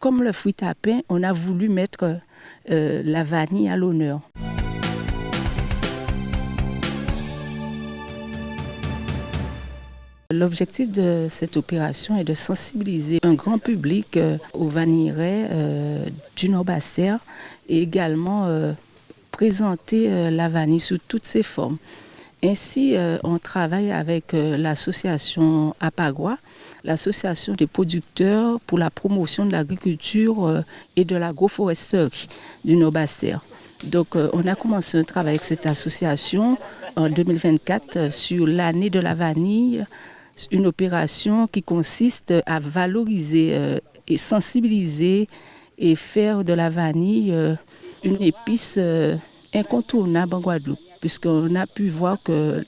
Comme le fruit à pain, on a voulu mettre la vanille à l'honneur. L'objectif de cette opération est de sensibiliser un grand public aux vanilleraies du Nord-Basse-Terre et également présenter la vanille sous toutes ses formes. Ainsi, on travaille avec l'association APAGUA, l'association des producteurs pour la promotion de l'agriculture et de l'agroforesterie du Nord-Basse-Terre. Donc, on a commencé un travail avec cette association en 2024 sur l'année de la vanille, une opération qui consiste à valoriser et sensibiliser et faire de la vanille une épice incontournable en Guadeloupe, puisqu'on a pu voir que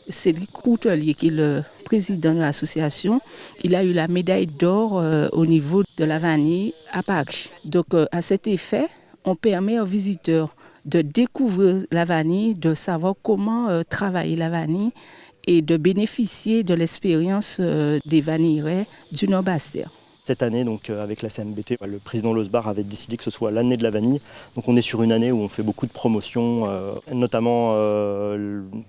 Cédric Coutelier, qui est le président de l'association, il a eu la médaille d'or au niveau de la vanille à Paris. Donc, à cet effet, on permet aux visiteurs de découvrir la vanille, de savoir comment travailler la vanille et de bénéficier de l'expérience des vanilleraies du Nord-Basse-Terre. Cette année, donc, avec la CNBT, le président Losbar avait décidé que ce soit l'année de la vanille. Donc on est sur une année où on fait beaucoup de promotions, notamment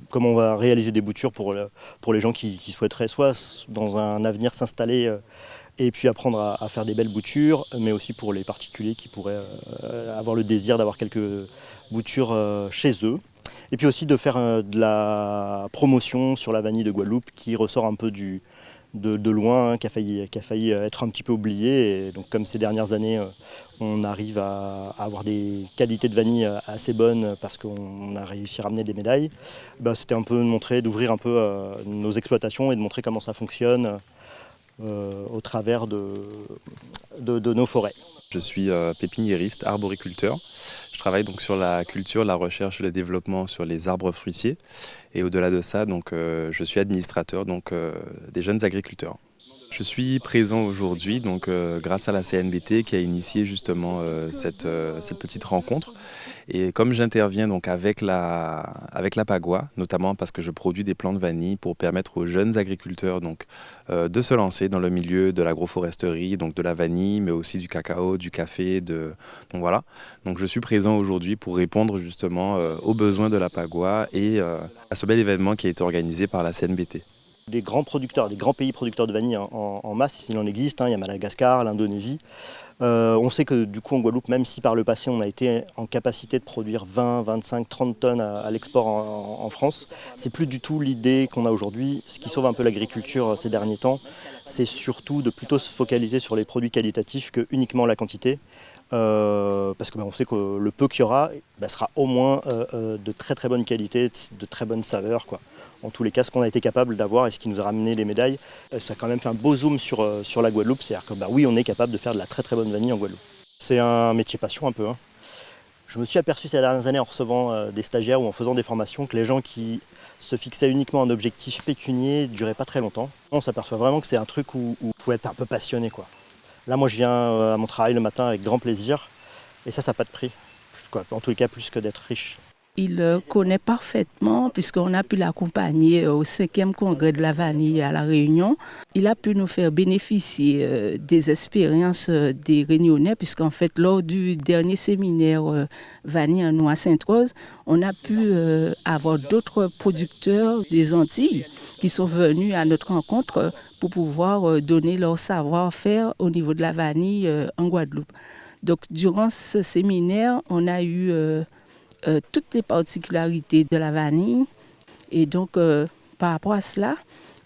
comment on va réaliser des boutures pour les gens qui souhaiteraient soit dans un avenir s'installer et puis apprendre à faire des belles boutures, mais aussi pour les particuliers qui pourraient avoir le désir d'avoir quelques boutures chez eux. Et puis aussi de faire de la promotion sur la vanille de Guadeloupe qui ressort un peu de loin, qui a failli être un petit peu oubliée. Et donc comme ces dernières années, on arrive à avoir des qualités de vanille assez bonnes parce qu'on a réussi à ramener des médailles, c'était un peu d'ouvrir un peu nos exploitations et de montrer comment ça fonctionne au travers de nos forêts. Je suis pépiniériste, arboriculteur. Je travaille donc sur la culture, la recherche et le développement sur les arbres fruitiers. Et au-delà de ça, donc, je suis administrateur des jeunes agriculteurs. Je suis présent aujourd'hui grâce à la CNBT qui a initié justement cette petite rencontre. Et comme j'interviens donc avec l'APAGUA, notamment parce que je produis des plants de vanille pour permettre aux jeunes agriculteurs de se lancer dans le milieu de l'agroforesterie, donc de la vanille, mais aussi du cacao, du café. Donc voilà. Donc je suis présent aujourd'hui pour répondre justement aux besoins de l'APAGUA et à ce bel événement qui a été organisé par la CNBT. Des grands producteurs, des grands pays producteurs de vanille en masse, il en existe, il y a Madagascar, l'Indonésie. On sait que du coup en Guadeloupe, même si par le passé on a été en capacité de produire 20, 25, 30 tonnes à l'export en France, c'est plus du tout l'idée qu'on a aujourd'hui. Ce qui sauve un peu l'agriculture ces derniers temps, c'est surtout de plutôt se focaliser sur les produits qualitatifs que uniquement la quantité. Parce que on sait que le peu qu'il y aura sera au moins de très très bonne qualité, de très bonne saveur, quoi. En tous les cas, ce qu'on a été capable d'avoir et ce qui nous a ramené les médailles, ça a quand même fait un beau zoom sur la Guadeloupe. C'est-à-dire que oui, on est capable de faire de la très très bonne vanille en Guadeloupe. C'est un métier passion un peu. Je me suis aperçu ces dernières années en recevant des stagiaires ou en faisant des formations que les gens qui se fixaient uniquement un objectif pécunier ne duraient pas très longtemps. On s'aperçoit vraiment que c'est un truc où il faut être un peu passionné, quoi. Là, moi, je viens à mon travail le matin avec grand plaisir et ça n'a pas de prix. En tous les cas, plus que d'être riche. Il connaît parfaitement, puisqu'on a pu l'accompagner au 5e congrès de la vanille à La Réunion. Il a pu nous faire bénéficier des expériences des Réunionnais, puisqu'en fait, lors du dernier séminaire vanille en nous à Sainte-Rose, on a pu avoir d'autres producteurs des Antilles qui sont venus à notre rencontre pour pouvoir donner leur savoir-faire au niveau de la vanille en Guadeloupe. Donc, durant ce séminaire, on a eu toutes les particularités de la vanille. Et donc, par rapport à cela,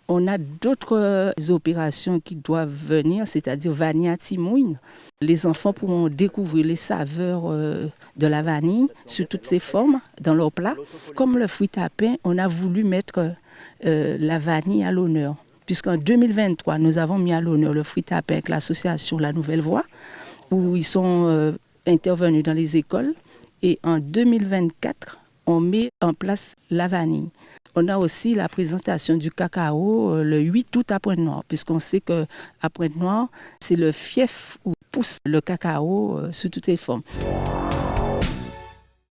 on a d'autres opérations qui doivent venir, c'est-à-dire vanille à Timouine. Les enfants pourront découvrir les saveurs de la vanille sous toutes ses formes dans leur plat. Comme le fruit à pain, on a voulu mettre la vanille à l'honneur. Puisqu'en 2023, nous avons mis à l'honneur le fruit à pain avec l'association La Nouvelle Voie, où ils sont intervenus dans les écoles. Et en 2024, on met en place la vanille. On a aussi la présentation du cacao le 8 août à Pointe-Noire, puisqu'on sait qu'à Pointe-Noire, c'est le fief où pousse le cacao sous toutes ses formes.